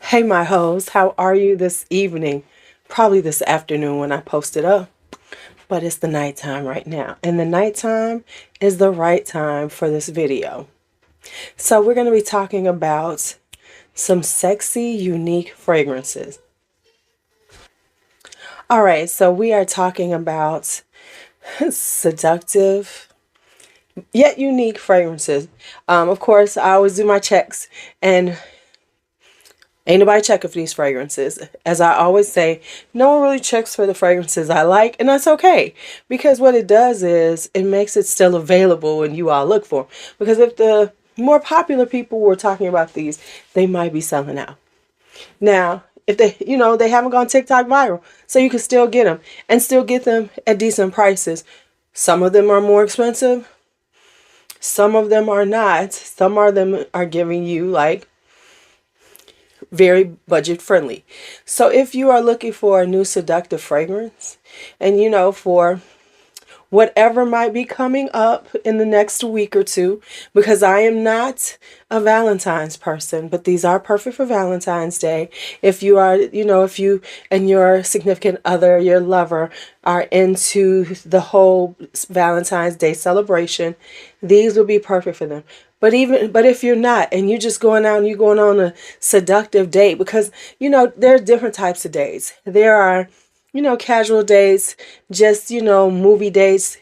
Hey, my hoes, how are you this evening? Probably this afternoon when I post it up, but it's the nighttime right now. And the nighttime is the right time for this video. So we're going to be talking about some sexy, unique fragrances. All right, so we are talking about seductive, yet unique fragrances. Of course, I always do my checks, and ain't nobody checking for these fragrances. As I always say, no one really checks for the fragrances I like, and that's okay. Because what it does is it makes it still available and you all look for 'em. Because if the more popular people were talking about these, they might be selling out. Now, if they haven't gone TikTok viral, so you can still get them and still get them at decent prices. Some of them are more expensive. Some of them are not. Some of them are giving you like very budget friendly. So if you are looking for a new seductive fragrance and for whatever might be coming up in the next week or two, because I am not a Valentine's person, but these are perfect for Valentine's Day. If you are, if you and your significant other, your lover are into the whole Valentine's Day celebration, these will be perfect for them. But if you're not and you're just going out and you're going on a seductive date, because there are different types of dates. There are casual dates, just, movie dates,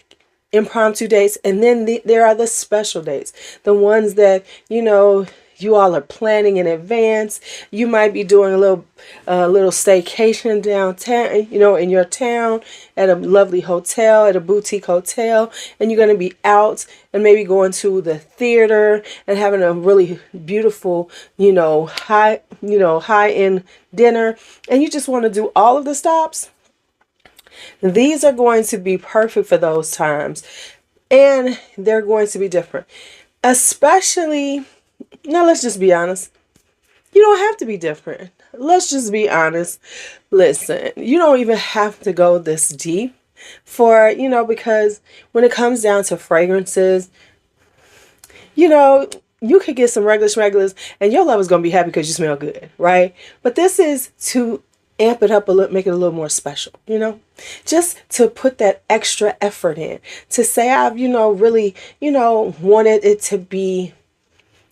impromptu dates. And then there are the special dates, the ones that, you all are planning in advance. You might be doing a little staycation downtown, in your town at a lovely hotel, at a boutique hotel, and you're going to be out and maybe going to the theater and having a really beautiful, high-end dinner, and you just want to do all of the stops. These are going to be perfect for those times, and they're going to be different. Especially, now let's just be honest. You don't have to be different. Let's just be honest. Listen, you don't even have to go this deep for, because when it comes down to fragrances, you could get some regulars and your lover's going to be happy because you smell good, right? But this is to amp it up a little, make it a little more special, just to put that extra effort in, to say I've, really, wanted it to be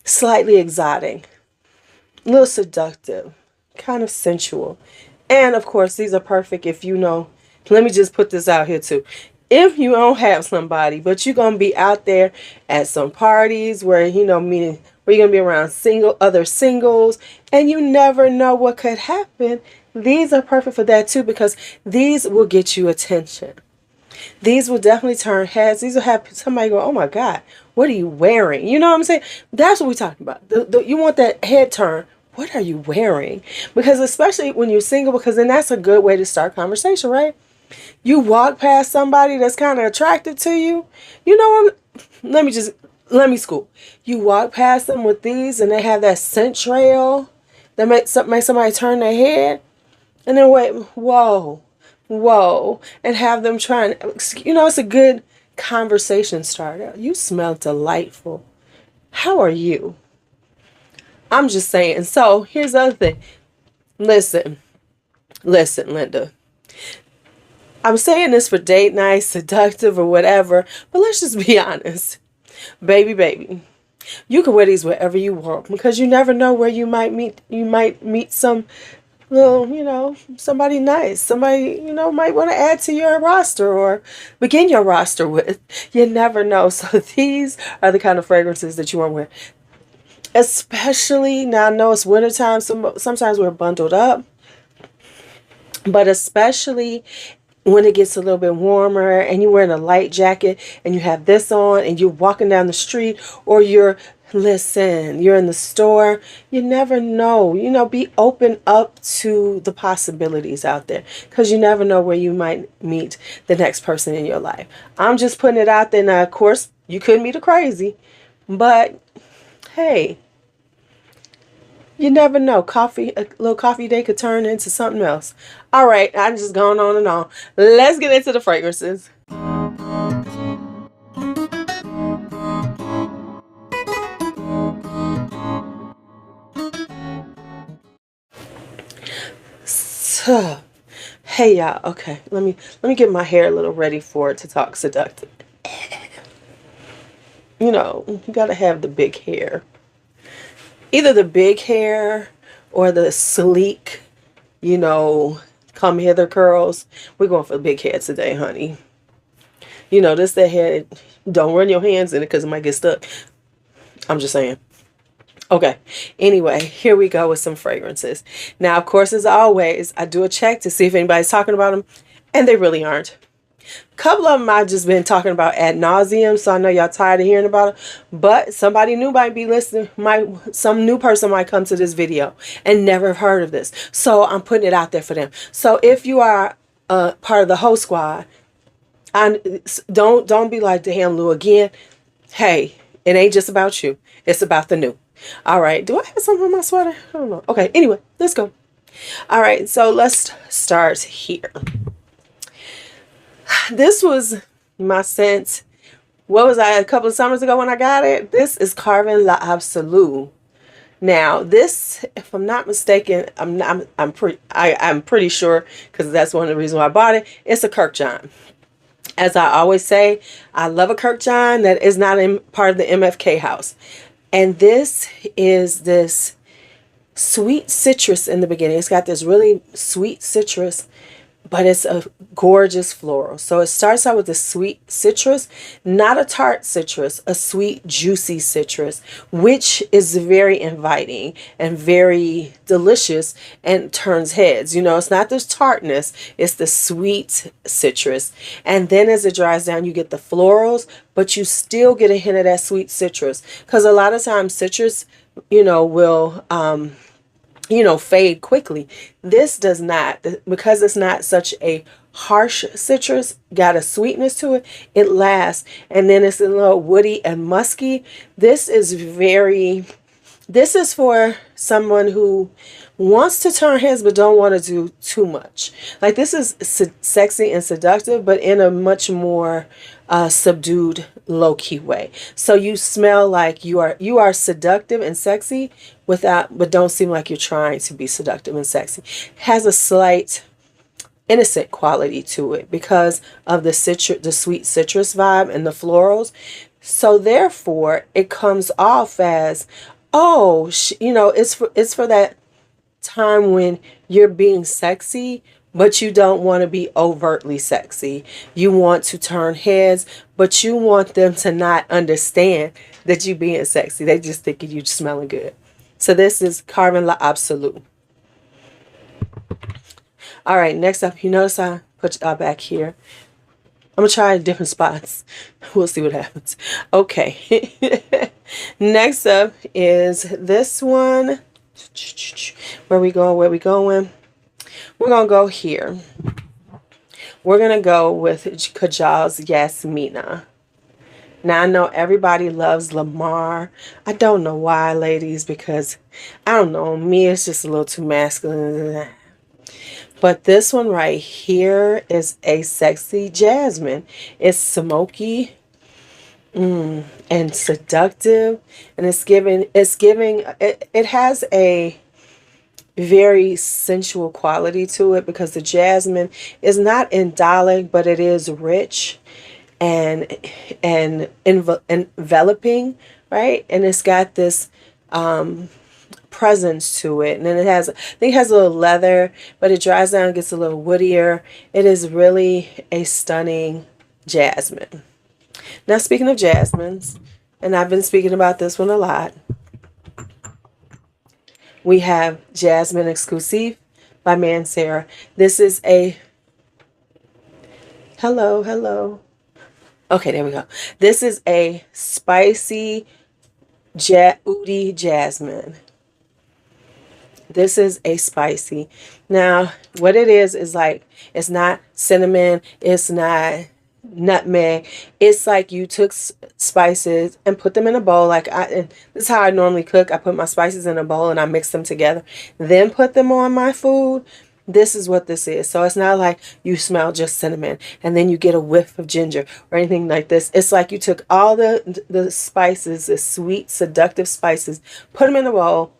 slightly exotic, a little seductive, kind of sensual. And of course, these are perfect if let me just put this out here too. If you don't have somebody, but you're going to be out there at some parties where, meaning where you're going to be around other singles, and you never know what could happen, these are perfect for that too, because these will get you attention. These will definitely turn heads. These will have somebody go, oh my God, what are you wearing? You know what I'm saying? That's what we're talking about. You want that head turn. What are you wearing? Because especially when you're single, because then that's a good way to start conversation, right? You walk past somebody that's kind of attracted to you. Let me school. You walk past them with these and they have that scent trail that make somebody turn their head. And then wait, whoa, and have them trying, it's a good conversation starter. You smell delightful. How are you? I'm just saying. So here's the other thing. Listen, Linda. I'm saying this for date night, seductive or whatever, but let's just be honest. Baby. You can wear these wherever you want because you never know where you might meet. You might meet some little, somebody nice. Somebody, might want to add to your roster or begin your roster with. You never know. So these are the kind of fragrances that you want to wear. Especially, now I know it's wintertime, sometimes we're bundled up. But especially when it gets a little bit warmer and you're wearing a light jacket and you have this on and you're walking down the street or you're in the store, you never know. Be open up to the possibilities out there because you never know where you might meet the next person in your life. I'm just putting it out there. Now, of course, you could meet a crazy, but hey, you never know. A little coffee day could turn into something else. All right, I'm just going on and on. Let's get into the fragrances. Hey y'all, okay, let me get my hair a little ready for it to talk seductive. You know, you gotta have the big hair. Either the big hair or the sleek, you know, come hither curls. We're going for the big hair today, honey. You know, this the hair, don't run your hands in it because it might get stuck. I'm just saying. Okay, anyway, here we go with some fragrances. Now, of course, as always, I do a check to see if anybody's talking about them, and they really aren't. A couple of them I've just been talking about ad nauseum, so I know y'all tired of hearing about it, but somebody new might be listening, some new person might come to this video and never have heard of this, so I'm putting it out there for them. So if you are part of the whole squad, don't be like, damn, Lou, again. Hey, it ain't just about you, it's about the new. All right, do I have something on my sweater? I don't know. Okay, anyway, let's go. All right, so let's start here. This was my scent. What was I, a couple of summers ago when I got it? This is Carven Le Absolu. Now, this, if I'm not mistaken, I'm pretty sure, because that's one of the reasons why I bought it. It's a Kirkjohn. As I always say, I love a Kirkjohn that is not in part of the MFK house. And this is this sweet citrus in the beginning. It's got this really sweet citrus, but it's a gorgeous floral. So it starts out with a sweet citrus, not a tart citrus, a sweet, juicy citrus, which is very inviting and very delicious and turns heads. You know, it's not this tartness, it's the sweet citrus. And then as it dries down, you get the florals, but you still get a hint of that sweet citrus. Because a lot of times citrus, you know, will fade quickly. This does not, because it's not such a harsh citrus, got a sweetness to it, it lasts. And then it's a little woody and musky. This is for someone who wants to turn heads but don't want to do too much. Like, this is sexy and seductive, but in a much more subdued, low-key way. So you smell like you are seductive and sexy but don't seem like you're trying to be seductive and sexy. Has a slight innocent quality to it because of the sweet citrus vibe and the florals. So therefore, it comes off as, oh, it's for that time when you're being sexy, but you don't want to be overtly sexy. You want to turn heads, but you want them to not understand that you being sexy. They just think you smelling good. So this is Carven Le Absolu. All right, next up, you notice I put y'all back here. I'm going to try different spots. We'll see what happens. Okay. Next up is this one. Where we going? We're going to go here. We're going to go with Kajal Yasmina. Now, I know everybody loves Lamar. I don't know why, ladies, because, I don't know, me, it's just a little too masculine. But this one right here is a sexy Jasmine. It's smoky and seductive, and it has a very sensual quality to it because the Jasmine is not indolic, but it is rich and enveloping, right? And it's got this presence to it, and then I think it has a little leather, but it dries down and gets a little woodier. It is really a stunning Jasmine. Now, speaking of Jasmines, and I've been speaking about this one a lot, we have Jasmine Exclusif by Mancera. This is a hello. Okay, there we go. This is a spicy oudi Jasmine. This is a spicy. Now, what it is like, it's not cinnamon, it's not nutmeg. It's like you took spices and put them in a bowl. And this is how I normally cook. I put my spices in a bowl and I mix them together, then put them on my food. This is what this is. So it's not like you smell just cinnamon and then you get a whiff of ginger or anything like this. It's like you took all the spices, the sweet, seductive spices, put them in a bowl,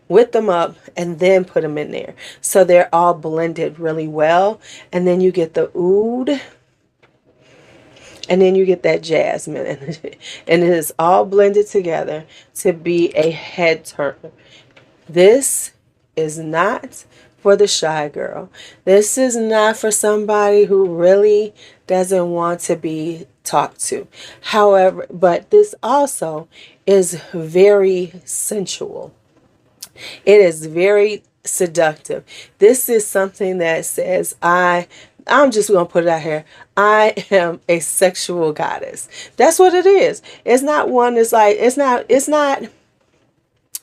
whip them up, and then put them in there. So they're all blended really well. And then you get the oud, and then you get that jasmine. And it is all blended together to be a head turner. This is not for the shy girl. This is not for somebody who really doesn't want to be talked to. However, but this also is very sensual. It is very seductive. This is something that says, I'm just going to put it out here. I am a sexual goddess. That's what it is. It's not one that's like, it's not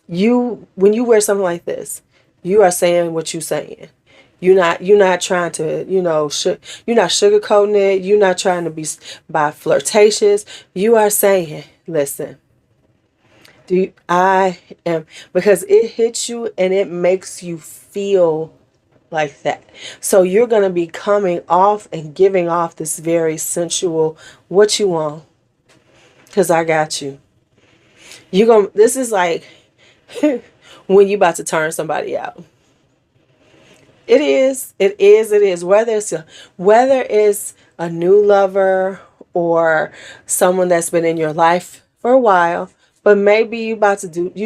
you, when you wear something like this, you are saying what you're saying. You're not trying to, you're not sugarcoating it. You're not trying to be flirtatious. You are saying, listen, I am, because it hits you and it makes you feel like that. So you're going to be coming off and giving off this very sensual, what you want, because I got you. This is like when you about to turn somebody out. It is. Whether it's a new lover or someone that's been in your life for a while, but maybe you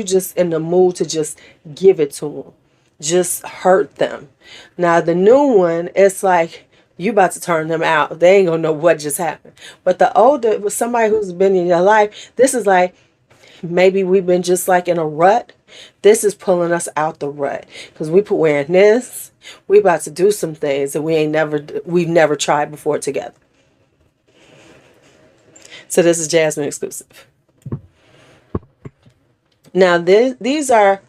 just in the mood to just give it to them, just hurt them. Now the new one, it's like you about to turn them out. They ain't gonna know what just happened. But the older, with somebody who's been in your life, this is like, maybe we've been just like in a rut. This is pulling us out the rut because we're wearing this. We about to do some things that we've never tried before together. So this is Jasmine exclusive. Now these are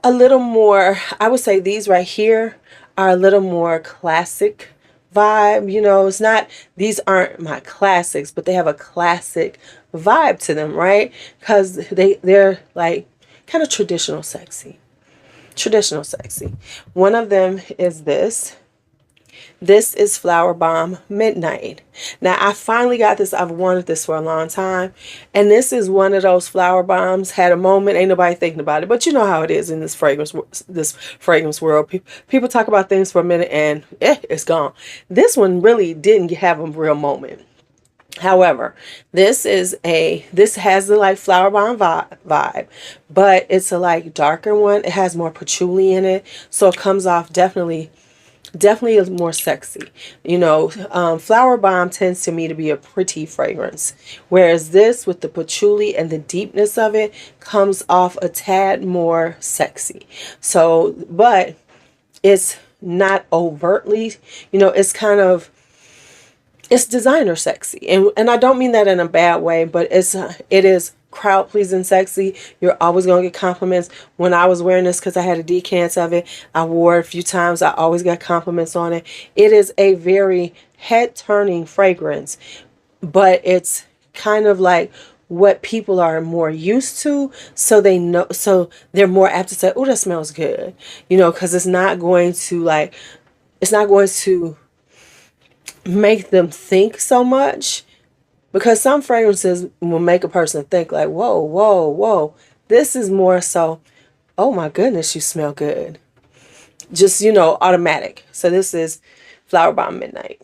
a little more, I would say these right here are a little more classic vibe. It's not, these aren't my classics, but they have a classic vibe to them, right? Because they're like kind of traditional sexy. One of them is this. This is Flowerbomb Midnight. Now, I finally got this. I've wanted this for a long time. And this is one of those flower bombs. Had a moment. Ain't nobody thinking about it. But you know how it is in this fragrance world. People talk about things for a minute and it's gone. This one really didn't have a real moment. However, this has the like flower bomb vibe, but it's a like darker one. It has more patchouli in it. So it comes off definitely is more sexy. Flower bomb tends to me to be a pretty fragrance, whereas this with the patchouli and the deepness of it comes off a tad more sexy. So, but it's not overtly, it's kind of, it's designer sexy, and I don't mean that in a bad way, but it is crowd pleasing sexy. You're always gonna get compliments. When I was wearing this, because I had a decant of it, I wore it a few times. I always got compliments on it. It is a very head turning fragrance, but it's kind of like what people are more used to, so they're more apt to say, "Oh, that smells good," because it's not going to make them think so much, because some fragrances will make a person think like, whoa, whoa, whoa. This is more so, oh my goodness, you smell good. Just, automatic. So this is Flowerbomb Midnight.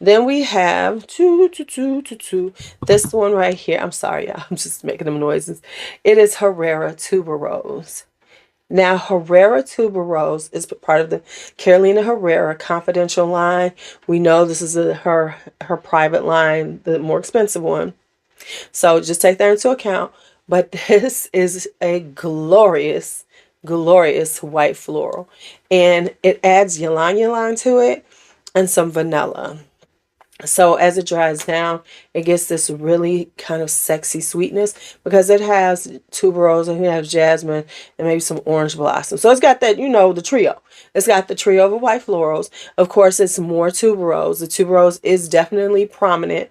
Then we have this one right here. I'm sorry, y'all. I'm just making them noises. It is Herrera Tuberose. Now, Herrera Tuberose is part of the Carolina Herrera confidential line. We know this is her private line, the more expensive one. So just take that into account. But this is a glorious, glorious white floral. And it adds ylang ylang to it and some vanilla. So as it dries down, it gets this really kind of sexy sweetness, because it has tuberose and it has jasmine and maybe some orange blossom. So it's got that, the trio. It's got the trio of white florals. Of course, it's more tuberose. The tuberose is definitely prominent.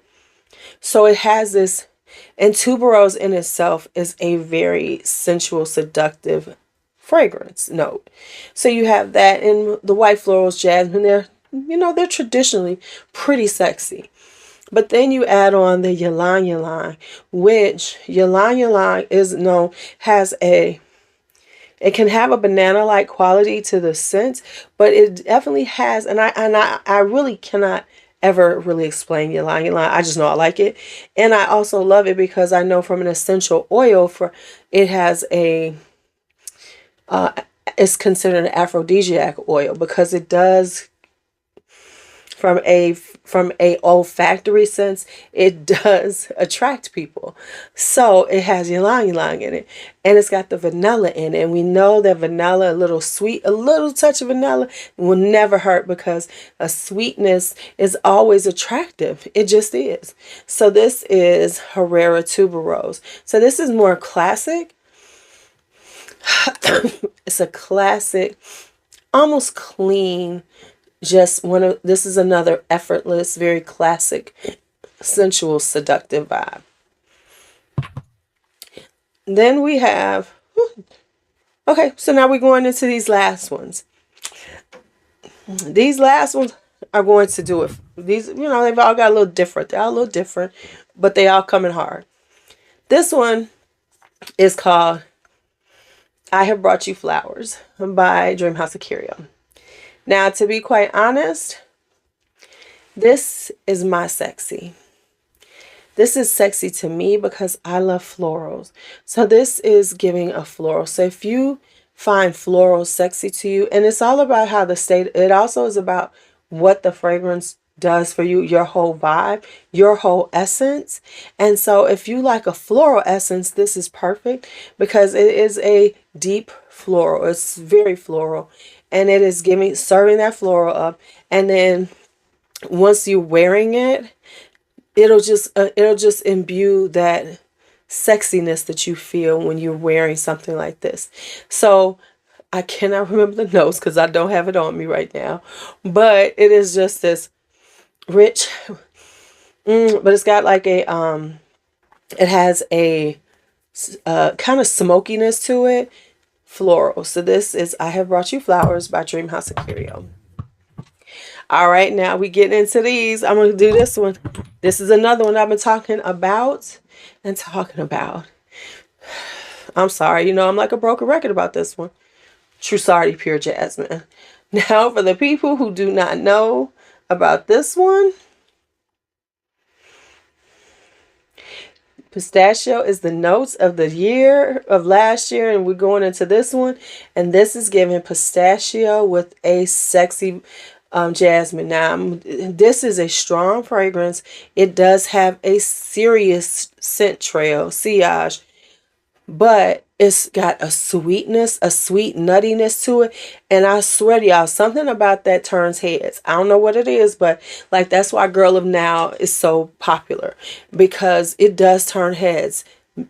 So it has this, and tuberose in itself is a very sensual, seductive fragrance note. So you have that in the white florals, jasmine, they're traditionally pretty sexy. But then you add on the ylang ylang, which ylang ylang is known, has a, it can have a banana-like quality to the scent, but it definitely has, and I really cannot ever really explain ylang ylang. I just know I like it. And I also love it because I know from an essential oil, for it has a it's considered an aphrodisiac oil because it does, from a olfactory sense, it does attract people. So it has ylang ylang in it, and it's got the vanilla in it, and we know that vanilla, a little sweet, a little touch of vanilla will never hurt, because a sweetness is always attractive. It just is. So this is Herrera Tuberose. So this is more classic. It's a classic, almost clean, just one of, this is another effortless, very classic, sensual, seductive vibe. Then we have, okay, so now we're going into these last ones. These last ones are going to do it. These, you know, they've all got a little different. They're all a little different, but they all coming hard. This one is called I Have Brought You Flowers by Dreamhouse Ikiryo. Now, to be quite honest, this is my sexy. This is sexy to me because I love florals. So this is giving a floral. So if you find floral sexy to you, and it's all about how the state, it also is about what the fragrance does for you, your whole vibe, your whole essence. And so if you like a floral essence, this is perfect because it is a deep floral. It's very floral, and it is giving, serving that floral up. And then once you're wearing it, it'll just imbue that sexiness that you feel when you're wearing something like this. So I cannot remember the notes because I don't have it on me right now, but it is just this rich, but it's got like a it has a kind of smokiness to it, floral. So this is I Have Brought You Flowers by Dreamhouse Ikiryo. All right, now we get into these. I'm going to do this one. This is another one I've been talking about and talking about. I'm sorry, you know, I'm like a broken record about this one. Trussardi Pure Jasmine. Now, for the people who do not know about this one, pistachio is the notes of the year, of last year, and we're going into this one. And this is giving pistachio with a sexy jasmine. Now, this is a strong fragrance. It does have a serious scent trail, sillage, but it's got a sweetness, a sweet nuttiness to it. And I swear to y'all, something about that turns heads. I don't know what it is, but like that's why Girl of Now is so popular, because it does turn heads.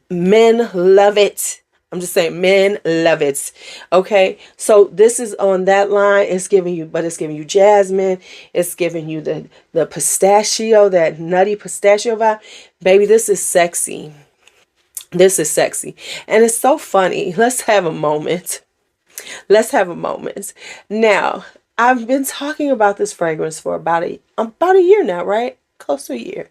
Men love it. I'm just saying, men love it. Okay, so this is on that line. It's giving you, but it's giving you jasmine. It's giving you the pistachio, that nutty pistachio vibe. Baby, this is sexy. This is sexy. And it's so funny. Let's have a moment. Let's have a moment. Now, I've been talking about this fragrance for about a year now, right? Close to a year.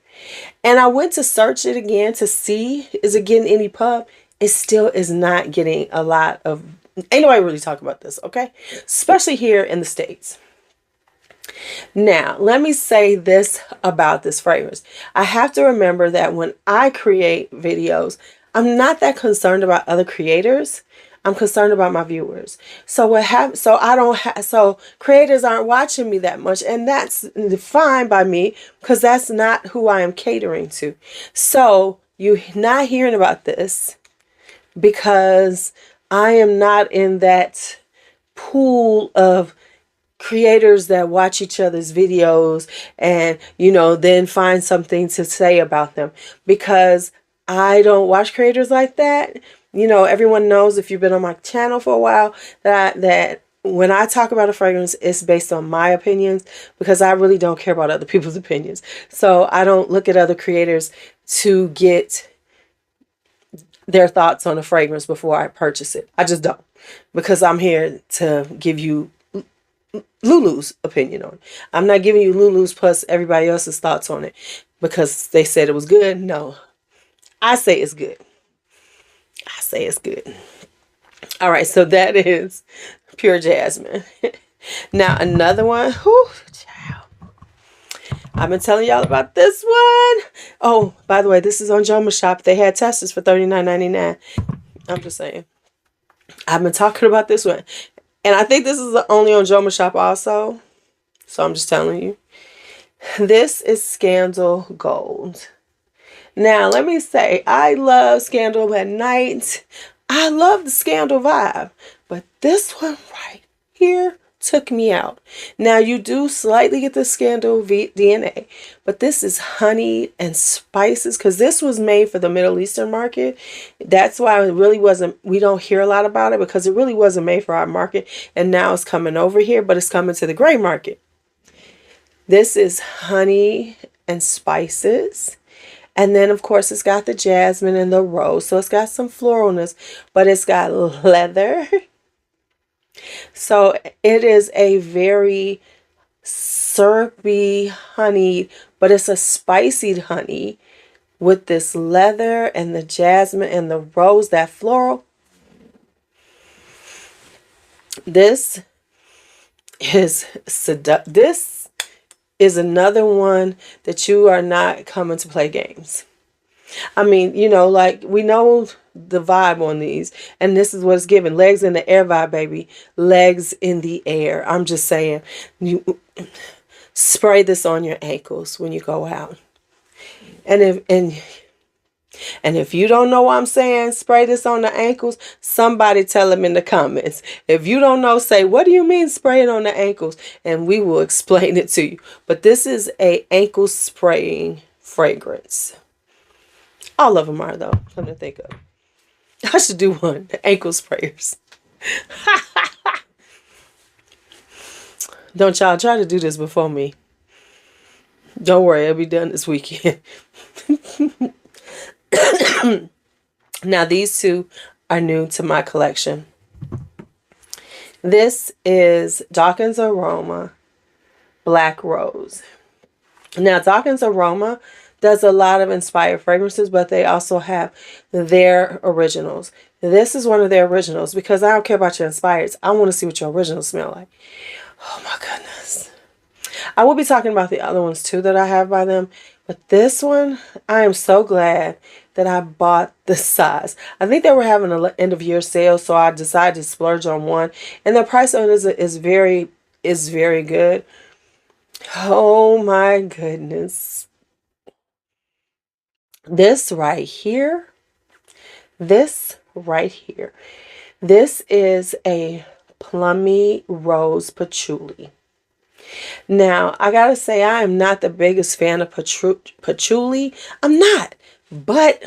And I went to search it again to see, is it getting any pub? It still is not getting a lot of, ain't nobody really talking about this, okay? Especially here in the States. Now, let me say this about this fragrance. I have to remember that when I create videos, I'm not that concerned about other creators. I'm concerned about my viewers. So what happens? So I don't have. So creators aren't watching me that much, and that's fine by me because that's not who I am catering to. So you're not hearing about this because I am not in that pool of creators that watch each other's videos and, you know, then find something to say about them, because I don't watch creators like that. You know, everyone knows, if you've been on my channel for a while, that when I talk about a fragrance, it's based on my opinions, because I really don't care about other people's opinions. So I don't look at other creators to get their thoughts on a fragrance before I purchase it. I just don't, because I'm here to give you LuuLuu's opinion on it. I'm not giving you LuuLuu's plus everybody else's thoughts on it. because they said it was good. No, I say it's good. I say it's good. All right, so that is Pure Jasmine. Now another one. Whew, child. I've been telling y'all about this one. Oh, by the way, this is on Joma Shop. They had testers for $39.99. I'm just saying. I've been talking about this one. And I think this is only on Joma Shop also. So I'm just telling you. This is Scandal Gold. Now, let me say, I love Scandal at night. I love the Scandal vibe. But this one right here took me out. Now, you do slightly get the Scandal DNA. But this is honey and spices. Because this was made for the Middle Eastern market. That's why it really wasn't, we don't hear a lot about it. Because it really wasn't made for our market. And now it's coming over here. But it's coming to the gray market. This is honey and spices. And then, of course, it's got the jasmine and the rose. So it's got some floralness, but it's got leather. So it is a very syrupy honey, but it's a spicy honey with this leather and the jasmine and the rose, that floral. This is seductive. This is another one that you are not coming to play games. I mean, you know, like we know the vibe on these, and this is what it's given. Legs in the air vibe, baby. Legs in the air. I'm just saying, you spray this on your ankles when you go out. And if you don't know what I'm saying, spray this on the ankles, somebody tell them in the comments. If you don't know, say, what do you mean spray it on the ankles? And we will explain it to you. But this is a ankle spraying fragrance. All of them are, though, come to think of. I should do one, the ankle sprayers. Don't y'all try to do this before me. Don't worry, it'll be done this weekend. Now these two are new to my collection. This is Daukens Aroma Black Rose. Now Daukens Aroma does a lot of inspired fragrances, but they also have their originals. This is one of their originals because I don't care about your inspireds. I want to see what your originals smell like. Oh my goodness. I will be talking about the other ones too that I have by them. But this one, I am so glad that I bought the size. I think they were having an end of year sale, so I decided to splurge on one. And the price on it is very good. Oh my goodness. This right here. This is a plummy rose patchouli. Now, I gotta say, I am not the biggest fan of patchouli. I'm not. But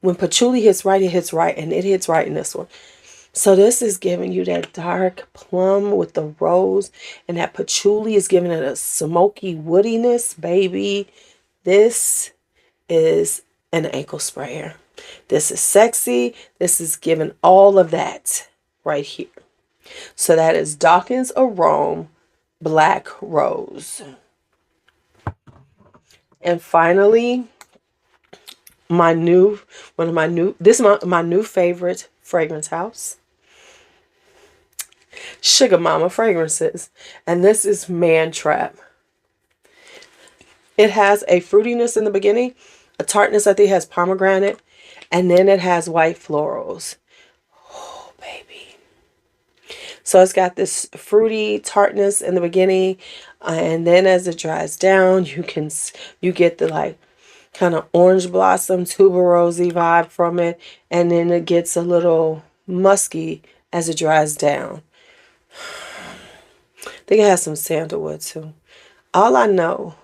when patchouli hits right, it hits right. And it hits right in this one. So this is giving you that dark plum with the rose. And that patchouli is giving it a smoky woodiness, baby. This is an ankle sprayer. This is sexy. This is giving all of that right here. So that is Daukens Arome Black Rose. And finally, my new favorite fragrance house, Sugar Mama Fragrances. And this is Mantrap. It has a fruitiness in the beginning, a tartness. I think it has pomegranate, and then it has white florals. Oh, baby. So it's got this fruity tartness in the beginning, and then as it dries down, you get the like kind of orange blossom tuberose vibe from it, and then it gets a little musky as it dries down. I think it has some sandalwood too. All I know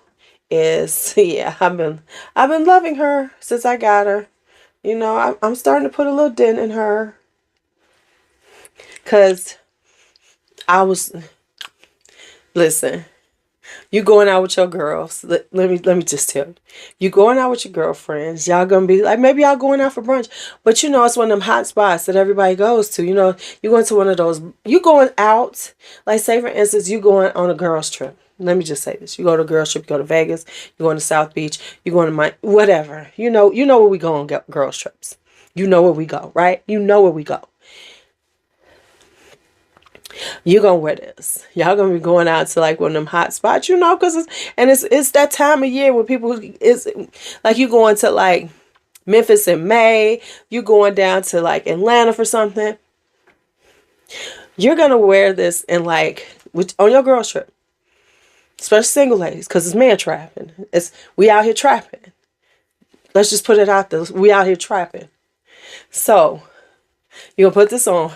is, yeah, I've been loving her since I got her. You know, I'm starting to put a little dent in her, cause listen. You going out with your girls. Let me just tell you. You going out with your girlfriends. Y'all gonna be like, maybe y'all going out for brunch. But you know, it's one of them hot spots that everybody goes to. You know, you going to one of those. You going out, like say for instance, you going on a girls trip. let me just say this. You go to a girls trip, you go to Vegas, you go to South Beach, you go to whatever. You know where we go on girls trips. You know where we go, right? You know where we go. You're going to wear this. Y'all going to be going out to like one of them hot spots, you know, because it's that time of year when people, it's like you going to like Memphis in May, you going down to like Atlanta for something. You're going to wear this in like, on your girls trip. Especially single ladies, because it's man trapping. We out here trapping. Let's just put it out there. We out here trapping. So, you're going to put this on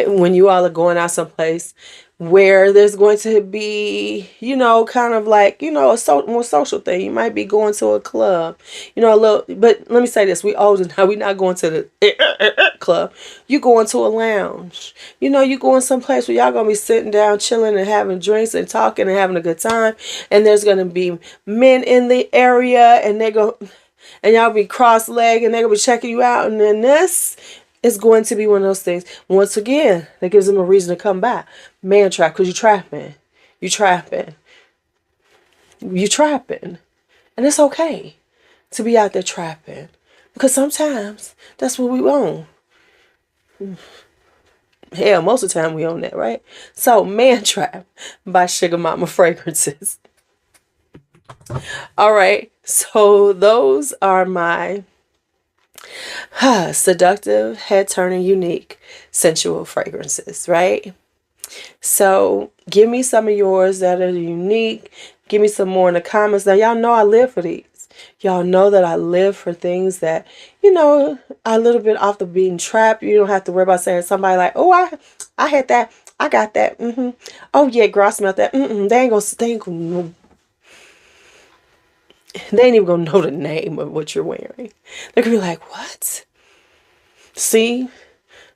when you all are going out someplace where there's going to be, you know, kind of like, you know, a more social thing. You might be going to a club, you know, a little, but let me say this. We older now. We're not going to the club. You going to a lounge. You know, you going someplace where y'all going to be sitting down, chilling and having drinks and talking and having a good time. And there's going to be men in the area and and y'all be cross-legged and they're going to be checking you out. And then this is going to be one of those things, once again, that gives them a reason to come back. Man trap, because you're trapping. You're trapping. You're trapping. And it's okay to be out there trapping. Because sometimes that's what we want. Hell, most of the time we own that, right? So, Man Trap by Sugar Mama Fragrances. All right. So, those are my seductive, head-turning, unique, sensual fragrances, right? So give me some of yours that are unique. Give me some more in the comments. Now, y'all know I live for these. Y'all know that I live for things that, you know, are a little bit off the beaten trap. You don't have to worry about saying somebody like, oh, I had that. I got that. Oh, yeah, girl, I smelled that. They ain't even gonna know the name of what you're wearing. They're gonna be like, what? See?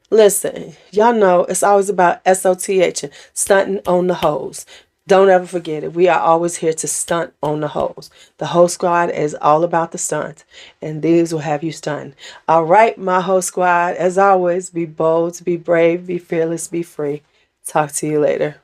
Listen, y'all know it's always about SOTH and stunting on the hoes. Don't ever forget it. We are always here to stunt on the hoes. The hoe squad is all about the stunt, and these will have you stunned. All right, my hoe squad, as always, be bold, be brave, be fearless, be free. Talk to you later.